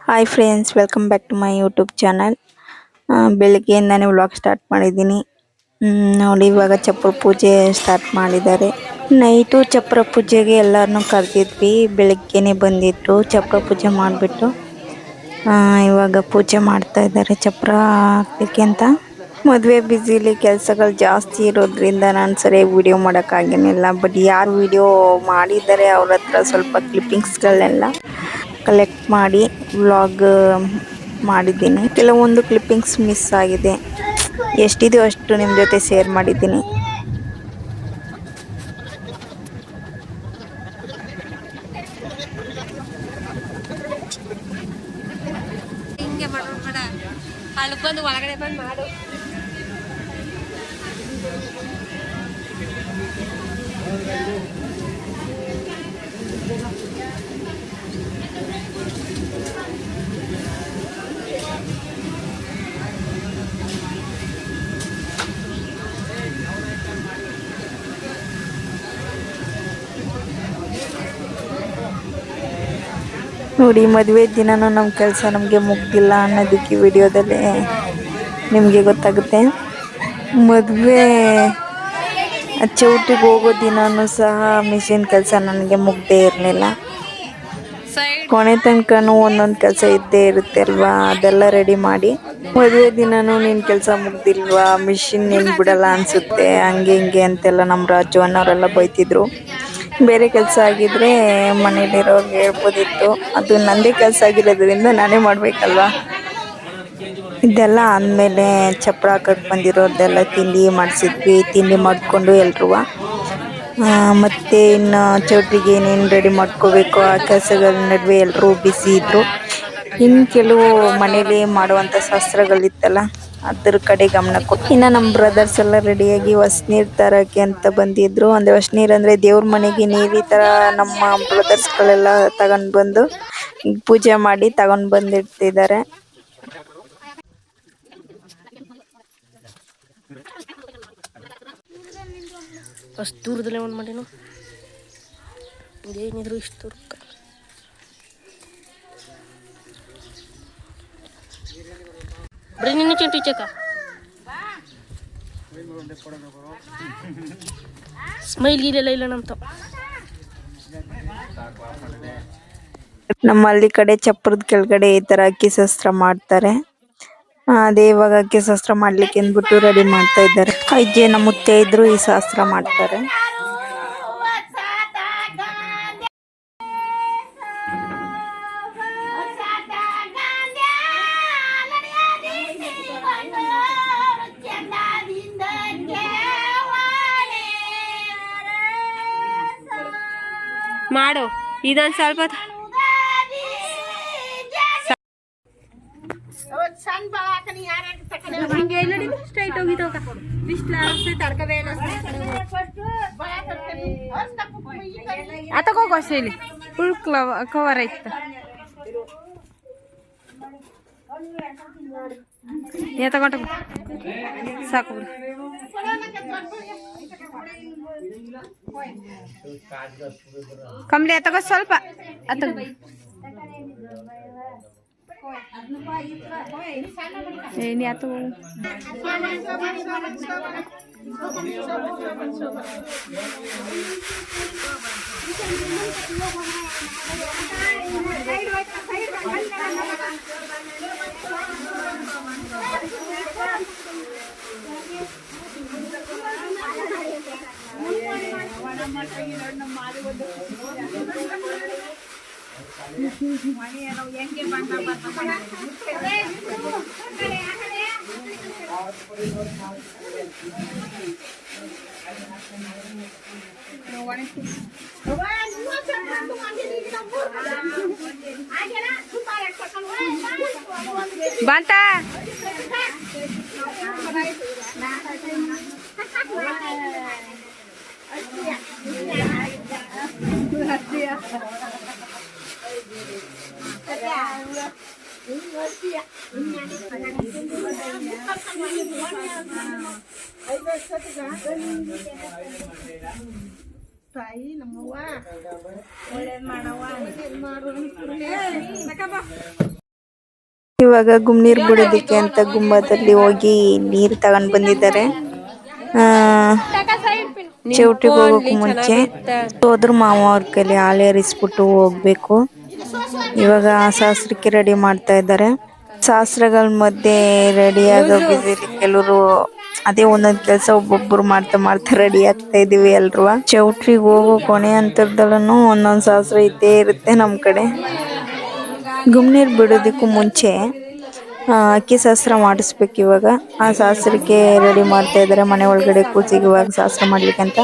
Hi friends, welcome back to my YouTube channel. ಬೆಳಗ್ಗೆಯಿಂದಾನೇ vlog start ಮಾಡಿದ್ದೀನಿ. ನೋಡಿ, ಇವಾಗ ಚಪ್ರ ಪೂಜೆ ಸ್ಟಾರ್ಟ್ ಮಾಡಿದ್ದಾರೆ. ನೈಟು ಚಪ್ರ ಪೂಜೆಗೆ ಎಲ್ಲರನ್ನೂ ಕರೆದಿದ್ವಿ. ಬೆಳಗ್ಗೆನೆ ಬಂದಿದ್ರು ಚಪ್ರ ಪೂಜೆ ಮಾಡಿಬಿಟ್ಟು ಇವಾಗ ಪೂಜೆ ಮಾಡ್ತಾ ಇದ್ದಾರೆ ಚಪ್ರ ಹಾಕ್ಲಿಕ್ಕೆ ಅಂತ. ಮದುವೆ ಬ್ಯುಸಿಲಿ ಕೆಲಸಗಳು ಜಾಸ್ತಿ ಇರೋದ್ರಿಂದ ನಾನು ಸರಿಯಾಗಿ ವಿಡಿಯೋ ಮಾಡೋಕ್ಕಾಗೇನಿಲ್ಲ. ಬಟ್ ಯಾರು ವಿಡಿಯೋ ಮಾಡಿದ್ದಾರೆ ಅವ್ರ ಹತ್ರ ಸ್ವಲ್ಪ ಕ್ಲಿಪ್ಪಿಂಗ್ಸ್ಗಳನ್ನೆಲ್ಲ ಕಲೆಕ್ಟ್ ಮಾಡಿ ವ್ಲಾಗ್ ಮಾಡಿದ್ದೀನಿ. ಕೆಲವೊಂದು ಕ್ಲಿಪ್ಪಿಂಗ್ಸ್ ಮಿಸ್ ಆಗಿದೆ. ಎಷ್ಟಿದೆಯೋ ಅಷ್ಟು ನಿಮ್ಮ ಜೊತೆ ಶೇರ್ ಮಾಡಿದ್ದೀನಿ. ಹಿಂಗೆ ಮಾಡೋಣ, ಅಲ್ಲಿ ಬಂದು ಒಳಗಡೆ ಬಂದು ಮಾಡು. ನೋಡಿ, ಮದುವೆ ದಿನನೂ ನಮ್ಮ ಕೆಲಸ ನಮಗೆ ಮುಗ್ದಿಲ್ಲ ಅನ್ನೋದಕ್ಕೆ ವಿಡಿಯೋದಲ್ಲಿ ನಿಮಗೆ ಗೊತ್ತಾಗುತ್ತೆ. ಮದುವೆ ಚೌಟ್ರಿಗೆ ಹೋಗೋ ದಿನವೂ ಸಹ ಮಿಷಿನ್ ಕೆಲಸ ನನಗೆ ಮುಗ್ದೇ ಇರಲಿಲ್ಲ. ಕೊನೆ ತನಕನೂ ಒಂದೊಂದು ಕೆಲಸ ಇದ್ದೇ ಇರುತ್ತೆ ಅಲ್ವಾ, ಅದೆಲ್ಲ ರೆಡಿ ಮಾಡಿ ಮದುವೆ ದಿನನೂ ನಿನ್ನ ಕೆಲಸ ಮುಗ್ದಿಲ್ವಾ, ಮಿಷಿನ್ ನಿನ್ನ ಬಿಡಲ್ಲ ಅನಿಸುತ್ತೆ, ಹಂಗೆ ಹಿಂಗೆ ಅಂತೆಲ್ಲ ನಮ್ಮ ರಾಜು ಅನ್ನೋರೆಲ್ಲ ಬೈತಿದ್ರು. ಬೇರೆ ಕೆಲಸ ಆಗಿದ್ರೆ ಮನೇಲಿರೋರ್ಗೆ ಹೇಳ್ಬೋದಿತ್ತು. ಅದು ನನ್ನದೇ ಕೆಲಸ ಆಗಿರೋದ್ರಿಂದ ನಾನೇ ಮಾಡಬೇಕಲ್ವಾ. ಇದೆಲ್ಲ ಆದಮೇಲೆ ಚಪ್ರ ಹಾಕಕ್ಕೆ ಬಂದಿರೋದೆಲ್ಲ ತಿಂಡಿ ಮಾಡಿಸಿದ್ವಿ. ತಿಂಡಿ ಮಾಡಿಕೊಂಡು ಎಲ್ರೂ ಮತ್ತು ಇನ್ನು ಚೌಟ್ರಿಗೆ ಏನೇನು ರೆಡಿ ಮಾಡ್ಕೋಬೇಕು ಆ ಕೆಲಸಗಳ ನಡುವೆ ಎಲ್ಲರೂ ಬ್ಯುಸಿ ಇದ್ದರು. ಇನ್ನು ಕೆಲವು ಮನೇಲಿ ಮಾಡುವಂಥ ಶಾಸ್ತ್ರಗಳಿತ್ತಲ್ಲ, ಅದ್ರ ಕಡೆ ಗಮನ ಕೊಟ್ಟು ಇನ್ನು ನಮ್ಮ ಬ್ರದರ್ಸ್ ಎಲ್ಲ ರೆಡಿಯಾಗಿ ಹೊಸ ತರೋಕ್ಕೆ ಅಂತ ಬಂದಿದ್ರು. ಅಂದರೆ ಹೊಸ ಅಂದರೆ ದೇವ್ರ ಮನೆಗೆ ನೀರು. ಈ ಥರ ನಮ್ಮ ಬ್ರದರ್ಸ್ಗಳೆಲ್ಲ ತಗೊಂಡು ಬಂದು ಪೂಜೆ ಮಾಡಿ ತಗೊಂಡು ಬಂದಿಡ್ತಿದ್ದಾರೆ. ಅಷ್ಟು ದೂರದಲ್ಲೇ ಒಂದು ಮಾಡಿನು ಏನಿದ್ರು ಇಷ್ಟು ದೂರ ಬರೀ ನಿನ್ನ ಚಿಂಟು ಚಕ ಸ್ಮೈಲ್ ಗೀಲೆಲ್ಲ ಇಲ್ಲ ನಮ್ಮ ತಾವು. ನಮ್ಮ ಹಳ್ಳಿ ಕಡೆ ಚಪ್ರದ ಕೆಳಗಡೆ ಈ ಥರ ಅಕ್ಕಿ ಶಾಸ್ತ್ರ ಮಾಡ್ತಾರೆ. ಅದೇ ಇವಾಗ ಅಕ್ಕಿ ಶಾಸ್ತ್ರ ಮಾಡ್ಲಿಕ್ಕೆ ಅಂದ್ಬಿಟ್ಟು ರೆಡಿ ಮಾಡ್ತಾ ಇದ್ದಾರೆ. 5 ಜನ ಮುತ್ತೈದ್ರು ಈ ಶಾಸ್ತ್ರ ಮಾಡ್ತಾರೆ. ಮಾಡು ಇದೊಂದು ಸ್ವಲ್ಪ ಸ್ಟ್ರೈಟ್ ಹೋಗಿದ್ದು ಆತಗೋಗೋ ಶೈಲಿ ಫುಲ್ ಕವರ್ ಆಯ್ತು. ತಗೊಂಡು ಸಾಕು ಬಿಡು. ಕಂಬ್ಲಿ ತಗೋ ಸ್ವಲ್ಪ ಏನಿ ಆತು. ಬಂತ ತಾಯಿ ನಮ್ಮವ್ವ ಒಳ್ಳೇದ್ ಮಾಡವ್ವ. ಇವಾಗ ಗುಮ್ನೀರ್ ಬಿಡೋದಿಕ್ಕೆ ಅಂತ ಗುಮ್ಮದಲ್ಲಿ ಹೋಗಿ ನೀರು ತಗೊಂಡ್ ಬಂದಿದ್ದಾರೆ. ಚೌಟ್ರಿಗೆ ಹೋಗೋಕ್ ಮುಂಚೆ ಹೋದ್ರು ಮಾವ ಅವ್ರ ಕೈಲಿ ಹಾಲೇರಿಸ್ಬಿಟ್ಟು ಹೋಗ್ಬೇಕು. ಇವಾಗ ಶಾಸ್ತ್ರಕ್ಕೆ ರೆಡಿ ಮಾಡ್ತಾ ಇದ್ದಾರೆ. ಶಾಸ್ತ್ರಗಳ ಮಧ್ಯೆ ರೆಡಿ ಆಗೋ ಬಿಸಿಲಿ ಕೆಲವರು ಅದೇ ಒಂದೊಂದ್ ಕೆಲಸ ಒಬ್ಬೊಬ್ರು ಮಾಡ್ತಾ ಮಾಡ್ತಾ ರೆಡಿ ಆಗ್ತಾ ಇದೀವಿ ಎಲ್ರು. ಚೌಟ್ರಿಗೆ ಹೋಗೋ ಕೊನೆ ಅಂತರದಲ್ಲೂ ಒಂದೊಂದ್ ಶಾಸ್ತ್ರ ಇದ್ದೇ ಇರುತ್ತೆ ನಮ್ ಕಡೆ. ಗುಮ್ನೀರ್ ಬಿಡೋದಕ್ಕೂ ಮುಂಚೆ ಅಕ್ಕಿ ಶಾಸ್ತ್ರ ಮಾಡಿಸ್ಬೇಕು. ಇವಾಗ ಆ ಶಾಸ್ತ್ರಕ್ಕೆ ರೆಡಿ ಮಾಡ್ತಾ ಇದಾರೆ. ಮನೆ ಒಳಗಡೆ ಕೂಸಿಗೆ ಇವಾಗ ಶಾಸ್ತ್ರ ಮಾಡ್ಲಿಕ್ಕೆ ಅಂತ.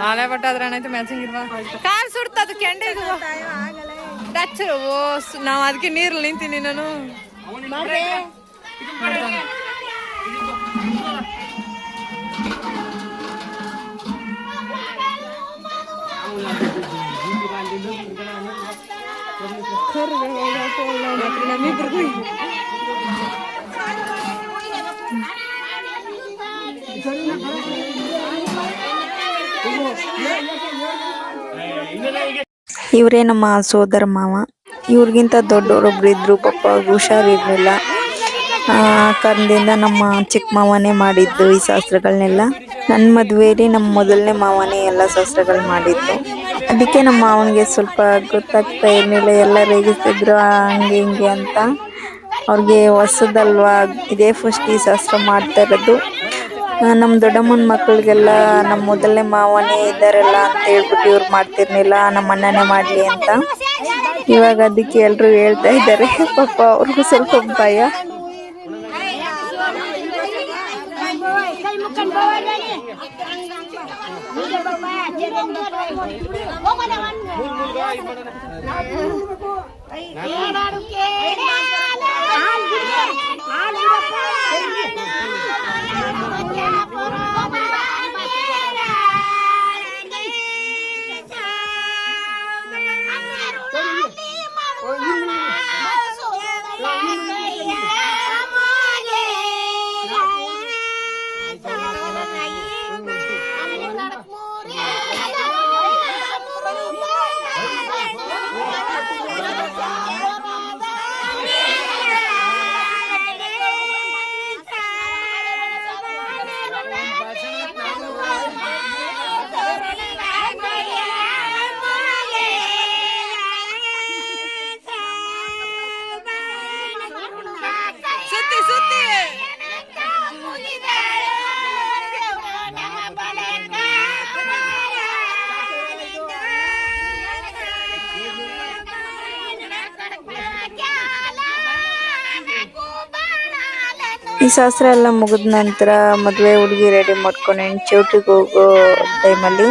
ಆಲೆ ಬಟ್ಟ ಆದ್ರೆ ಏನಾಯ್ತು ಮ್ಯಾಚಿಂಗ್ ಇಲ್ವಾ ಕಾಲ್ ಸುಡ್ತದ ಕೆಂಡೆ ಟಚ್ ಓ ನಾವ್ ಅದಕ್ಕೆ ನೀರಲ್ಲಿ ನಿಂತೀನಿ ನಾನು. ಇವರೇ ನಮ್ಮ ಸೋದರ ಮಾವ. ಇವ್ರಿಗಿಂತ ದೊಡ್ಡವರೊಬ್ರು ಇದ್ರು, ಪಾಪ ಹುಷಾರಿರ್ಲಿಲ್ಲ. ಕಾರಣದಿಂದ ನಮ್ಮ ಚಿಕ್ಕ ಮಾವನೇ ಮಾಡಿದ್ದು ಈ ಶಾಸ್ತ್ರಗಳನ್ನೆಲ್ಲ. ನನ್ನ ಮದುವೆಯಲ್ಲಿ ನಮ್ಮ ಮೊದಲನೇ ಮಾವನೇ ಎಲ್ಲ ಶಾಸ್ತ್ರಗಳು ಮಾಡಿದ್ದು. ಅದಕ್ಕೆ ನಮ್ಮ ಮಾವನಿಗೆ ಸ್ವಲ್ಪ ಗೊತ್ತಾಗ್ತಾ ಇರ್ಲಿಲ್ಲ. ಎಲ್ಲ ರೇಗಿಸ್ತಿದ್ರು ಹಂಗೆ ಹಿಂಗೆ ಅಂತ. ಅವ್ರಿಗೆ ಹೊಸದಲ್ವಾ, ಇದೇ ಫಸ್ಟ್ ಈ ಶಾಸ್ತ್ರ ಮಾಡ್ತಾ ಇರೋದು. ನಮ್ಮ ದೊಡ್ಡಮ್ಮನ ಮಕ್ಕಳಿಗೆಲ್ಲ ನಮ್ಮ ಮೊದಲನೇ ಮಾವನೇ ಇದ್ದಾರಲ್ಲ ಅಂತ ಹೇಳ್ಬಿಟ್ಟು ಇವ್ರು ಮಾಡ್ತಿರ್ಲಿಲ್ಲ, ನಮ್ಮ ಅಣ್ಣನೇ ಮಾಡ್ಲಿ ಅಂತ. ಇವಾಗ ಅದಕ್ಕೆ ಎಲ್ರು ಹೇಳ್ತಾ ಇದ್ದಾರೆ. ಪಾಪ ಅವ್ರಿಗೂ ಸ್ವಲ್ಪ ಭಯ. ಈ ಶಾಸ್ತ್ರ ಎಲ್ಲ ಮುಗಿದ ನಂತರ ಮದುವೆ ಹುಡುಗಿ ರೆಡಿ ಮಾಡ್ಕೊಂಡು ಚೌಟ್ರಿಗೆ ಹೋಗೋ ಟೈಮಲ್ಲಿ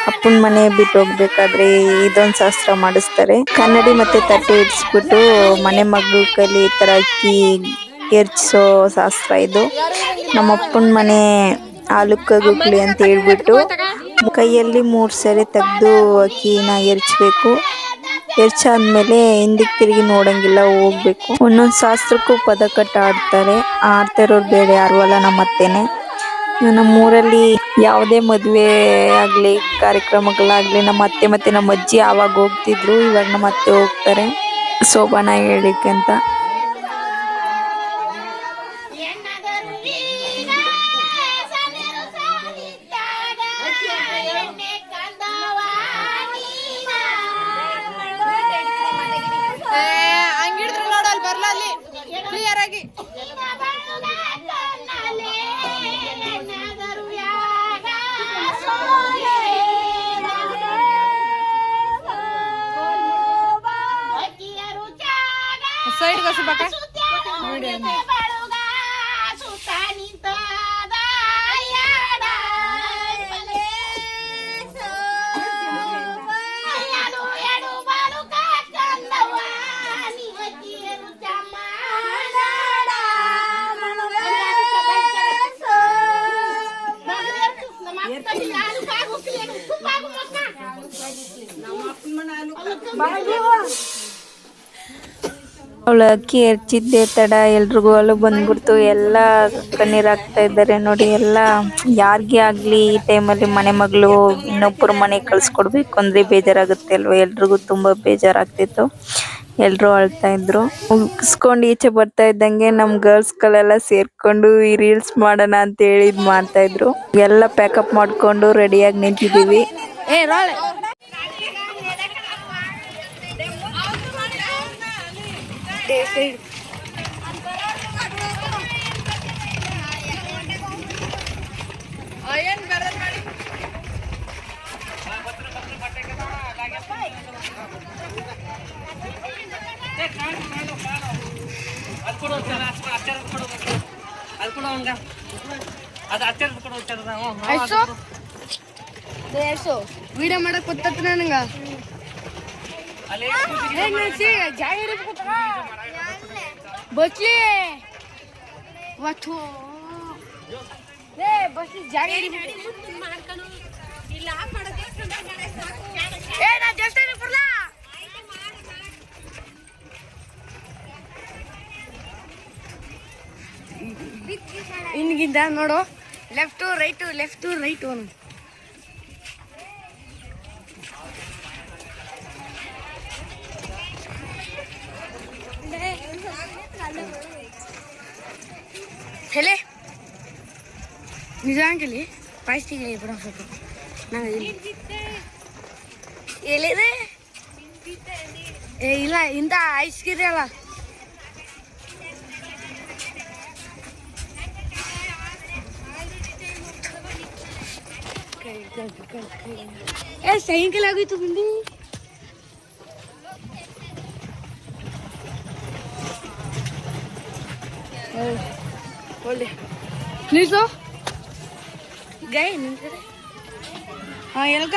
ಅಪ್ಪನ ಮನೆ ಬಿಟ್ಟು ಹೋಗ್ಬೇಕಾದ್ರೆ ಇದೊಂದು ಶಾಸ್ತ್ರ ಮಾಡಿಸ್ತಾರೆ. ಕನ್ನಡಿ ಮತ್ತೆ ತಟ್ಟೆ ಇಡ್ಸ್ಬಿಟ್ಟು ಮನೆ ಮಗಳ ಕೈಲಿ ಈ ತರ ಅಕ್ಕಿ ಎರ್ಚಿಸೋ ಶಾಸ್ತ್ರ ಇದು. ನಮ್ಮ ಅಪ್ಪನ ಮನೆ ಆಲುಕ್ಕಗುಗ್ಲಿ ಅಂತ ಹೇಳ್ಬಿಟ್ಟು ಕೈಯಲ್ಲಿ 3 ಸರಿ ತೆಗೆದು ಅಕ್ಕಿನ ಎರ್ಚ್ಬೇಕು. ಎರ್ಚಾದ್ಮೇಲೆ ಹಿಂದಕ್ಕೆ ತಿರುಗಿ ನೋಡಂಗಿಲ್ಲ, ಹೋಗ್ಬೇಕು. ಒಂದೊಂದು ಶಾಸ್ತ್ರಕ್ಕೂ ಪದ ಕಟ್ಟ ಆಡ್ತಾರೆ. ಆಡ್ತಾ ಇರೋರು ಬೇರೆ ಯಾರು ಅಲ್ಲ, ನಮ್ಮ ಅತ್ತೆನೆ. ನಮ್ಮೂರಲ್ಲಿ ಯಾವುದೇ ಮದುವೆ ಆಗ್ಲಿ ಕಾರ್ಯಕ್ರಮಗಳಾಗ್ಲಿ ನಮ್ಮ ಅತ್ತೆ ಮತ್ತೆ ನಮ್ಮ ಅಜ್ಜಿ ಆವಾಗ ಹೋಗ್ತಿದ್ರು. ಇವಾಗ ನಮ್ಮ ಅತ್ತೆ ಹೋಗ್ತಾರೆ ಶೋಭಾನ ಹೇಳಿಕೆ ಅಂತ. ಸುಬ್ಬಕ್ಕ ಅವಳು ಅಕ್ಕಿ ಹೆಚ್ಚಿದ್ದೆ ತಡ ಎಲ್ರಿಗೂ ಅಳು ಬಂದ್ಬಿಡ್ತು. ಎಲ್ಲ ಕಣ್ಣೀರ್ ಹಾಕ್ತಾ ಇದ್ದಾರೆ ನೋಡಿ. ಎಲ್ಲ ಯಾರಿಗೇ ಆಗ್ಲಿ ಈ ಟೈಮಲ್ಲಿ ಮನೆ ಮಗಳು ಇನ್ನೊಬ್ಬರು ಮನೆಗೆ ಕಳ್ಸ್ಕೊಡ್ಬೇಕು ಅಂದ್ರೆ ಬೇಜಾರಾಗುತ್ತೆ ಅಲ್ವಾ. ಎಲ್ರಿಗೂ ತುಂಬಾ ಬೇಜಾರಾಗ್ತಿತ್ತು. ಎಲ್ರು ಅಳ್ತಾ ಇದ್ರು. ಮುಗಿಸ್ಕೊಂಡು ಈಚೆ ಬರ್ತಾ ಇದ್ದಂಗೆ ನಮ್ ಗರ್ಲ್ಸ್ ಗಳೆಲ್ಲ ಸೇರ್ಕೊಂಡು ಈ ರೀಲ್ಸ್ ಮಾಡೋಣ ಅಂತ ಹೇಳಿ ಇದ್ ಮಾಡ್ತಾ ಇದ್ರು. ಎಲ್ಲ ಪ್ಯಾಕಪ್ ಮಾಡ್ಕೊಂಡು ರೆಡಿಯಾಗಿ ನಿಂತಿದೀವಿ. ವಿಡಿಯೋ ಮಾಡಕ್ ಗೊತ್ತ ನನಗ ಬಸ್ಲಿ ಬಸ್ ಜಾಗ ಇನ್ಗಿಂದ ನೋಡು ಲೆಫ್ಟ್ ರೈಟ್ ಒಂದು ಹೇಳಿ ನಿಜ ಅಂಕಲಿ ಪಾಯ್ಸ್ತಿಗೆ ಬಿಡ ಸ್ವಲ್ಪ ನಂಗೆ ಎಲ್ಲಿದೆ ಏ ಇಲ್ಲ ಇಂಥ ಐಸ್ಕಿದೆ ಅಲ್ಲ ಏ ಸಾಯಂಕಾಲ ಆಗೋಯ್ತು ಬಂದು ಪ್ಲೀಸು ಗೈ ನಿಂತಿದೆ ಹಾಂ ಎಲ್ಗ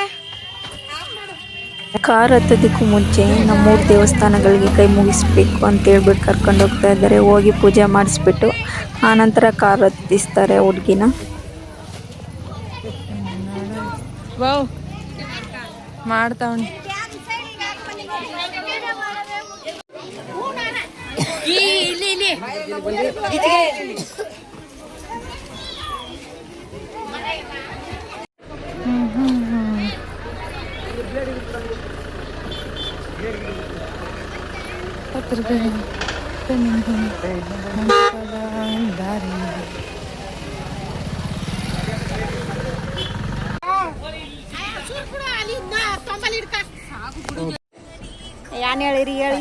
ಕಾರ್ ಹತ್ತೋದಕ್ಕೂ ಮುಂಚೆ ನಮ್ಮೂರು ದೇವಸ್ಥಾನಗಳಿಗೆ ಕೈ ಮುಗಿಸ್ಬೇಕು ಅಂತ ಹೇಳ್ಬಿಟ್ಟು ಕರ್ಕೊಂಡು ಹೋಗ್ತಾ ಇದ್ದಾರೆ. ಹೋಗಿ ಪೂಜೆ ಮಾಡಿಸ್ಬಿಟ್ಟು ಆನಂತರ ಕಾರ್ ಹತ್ತಿಸ್ತಾರೆ ಹುಡುಗಿನ. ವಾವ್ ಮಾಡ್ತಾವಣಿ ಯಾನ್ ಹೇಳಿರಿ ಹೇಳಿ.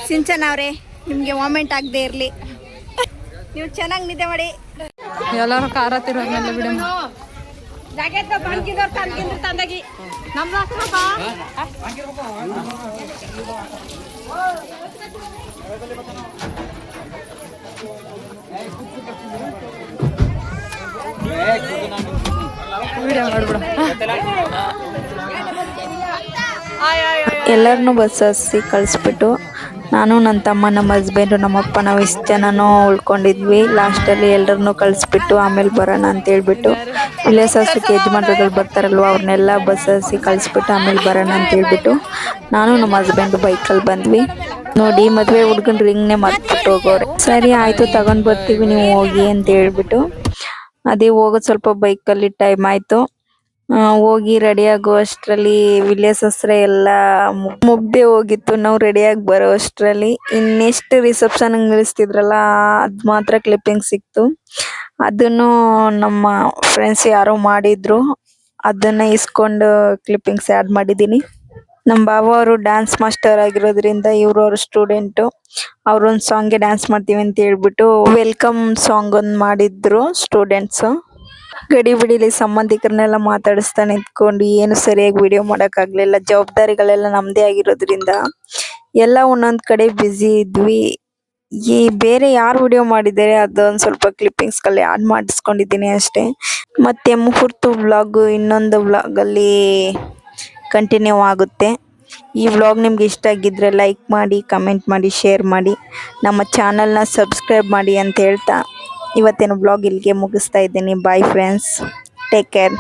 ಸಿಂಚನ್ ಅವ್ರೆ ನಿಮ್ಗೆ ವಾಮೆಂಟ್ ಆಗದೆ ಇರ್ಲಿ, ನೀವು ಚೆನ್ನಾಗಿ ನಿದ್ದೆ ಮಾಡಿ. ಎಲ್ಲರೂ ಕಾರ ಹತ್ತಿರೋದ್ಮೇಲೆ ಬಿಡ ತಂದಾಗಿ ವಿಡಿಯೋ ಮಾಡ್ಬಿಡ. ಎಲ್ಲರನ್ನೂ ಬಸ್ ಹತ್ಸಿ ಕಳಿಸ್ಬಿಟ್ಟು ನಾನು ನನ್ನ ತಮ್ಮ ನಮ್ಮ ಹಸ್ಬೆಂಡು ನಮ್ಮಪ್ಪ ನಾವು ಇಷ್ಟು ಜನನೂ ಉಳ್ಕೊಂಡಿದ್ವಿ. ಲಾಸ್ಟಲ್ಲಿ ಎಲ್ಲರನ್ನೂ ಕಳಿಸ್ಬಿಟ್ಟು ಆಮೇಲೆ ಬರೋಣ ಅಂತ ಹೇಳ್ಬಿಟ್ಟು ವಿಲೇಸಸ್ಗೆ ಯಜಮಾನ್ರುಗಳು ಬರ್ತಾರಲ್ವ ಅವ್ರನ್ನೆಲ್ಲ ಬಸ್ ಹತ್ಸಿ ಕಳಿಸ್ಬಿಟ್ಟು ಆಮೇಲೆ ಬರೋಣ ಅಂತ ಹೇಳ್ಬಿಟ್ಟು ನಾನು ನಮ್ಮ ಹಸ್ಬೆಂಡು ಬೈಕಲ್ಲಿ ಬಂದ್ವಿ. ನೋಡಿ ಮದುವೆ ಹುಡ್ಗಂಡ್ರು ಹಿಂಗೆ ಮರ್ತ್ಬಿಟ್ಟು ಹೋಗೋರೆ. ಸರಿ ಆಯಿತು ತಗೊಂಡು ಬರ್ತೀವಿ ನೀವು ಹೋಗಿ ಅಂತ ಹೇಳ್ಬಿಟ್ಟು ಅದೇ ಹೋಗೋದು ಸ್ವಲ್ಪ ಬೈಕಲ್ಲಿ ಟೈಮ್ ಆಯಿತು. ಹೋಗಿ ರೆಡಿಯಾಗೋ ಅಷ್ಟರಲ್ಲಿ ವಿಲೇಸಸ್ರೆ ಎಲ್ಲ ಮುಗ್ದೇ ಹೋಗಿತ್ತು. ನಾವು ರೆಡಿಯಾಗಿ ಬರೋ ಅಷ್ಟರಲ್ಲಿ ಇನ್ನೆಷ್ಟು ರಿಸೆಪ್ಷನ್ ನಿಲ್ಲಿಸ್ತಿದ್ರಲ್ಲ ಅದು ಮಾತ್ರ ಕ್ಲಿಪ್ಪಿಂಗ್ ಸಿಕ್ತು. ಅದನ್ನು ನಮ್ಮ ಫ್ರೆಂಡ್ಸ್ ಯಾರೋ ಮಾಡಿದ್ರು, ಅದನ್ನ ಇಸ್ಕೊಂಡು ಕ್ಲಿಪ್ಪಿಂಗ್ಸ್ ಆ್ಯಡ್ ಮಾಡಿದ್ದೀನಿ. ನಮ್ಮ ಬಾವ ಅವರು ಡ್ಯಾನ್ಸ್ ಮಾಸ್ಟರ್ ಆಗಿರೋದ್ರಿಂದ ಇವರು ಅವ್ರ ಸ್ಟೂಡೆಂಟು. ಅವ್ರೊಂದು ಸಾಂಗ್ಗೆ ಡ್ಯಾನ್ಸ್ ಮಾಡ್ತೀವಿ ಅಂತ ಹೇಳ್ಬಿಟ್ಟು ವೆಲ್ಕಮ್ ಸಾಂಗ್ ಒಂದು ಮಾಡಿದ್ರು ಸ್ಟೂಡೆಂಟ್ಸು. ಗಡಿ ಬಿಡಿಲಿ ಸಂಬಂಧಿಕರನ್ನೆಲ್ಲ ಮಾತಾಡಿಸ್ತಾ ನಿಂತ್ಕೊಂಡು ಏನು ಸರಿಯಾಗಿ ವಿಡಿಯೋ ಮಾಡೋಕ್ಕಾಗಲಿಲ್ಲ. ಜವಾಬ್ದಾರಿಗಳೆಲ್ಲ ನಮ್ಮದೇ ಆಗಿರೋದ್ರಿಂದ ಎಲ್ಲ ಒಂದೊಂದು ಕಡೆ ಬ್ಯುಸಿ ಇದ್ವಿ. ಈ ಬೇರೆ ಯಾರು ವಿಡಿಯೋ ಮಾಡಿದ್ದಾರೆ ಅದೊಂದು ಸ್ವಲ್ಪ ಕ್ಲಿಪ್ಪಿಂಗ್ಸ್ಗಳಲ್ಲಿ ಆ್ಯಡ್ ಮಾಡಿಸ್ಕೊಂಡಿದ್ದೀನಿ ಅಷ್ಟೇ. ಮತ್ತು ಮುಹೂರ್ತ ವ್ಲಾಗು ಇನ್ನೊಂದು ವ್ಲಾಗಲ್ಲಿ ಕಂಟಿನ್ಯೂ ಆಗುತ್ತೆ. ಈ ವ್ಲಾಗ್ ನಿಮ್ಗೆ ಇಷ್ಟ ಆಗಿದ್ದರೆ ಲೈಕ್ ಮಾಡಿ, ಕಮೆಂಟ್ ಮಾಡಿ, ಶೇರ್ ಮಾಡಿ, ನಮ್ಮ ಚಾನಲ್ನ ಸಬ್ಸ್ಕ್ರೈಬ್ ಮಾಡಿ ಅಂತ ಹೇಳ್ತಾ ಇವತ್ತಿನ ವ್ಲಾಗ್ ಇಲ್ಲಿಗೆ ಮುಗಿಸ್ತಾ ಇದ್ದೀನಿ. Bye friends, take care.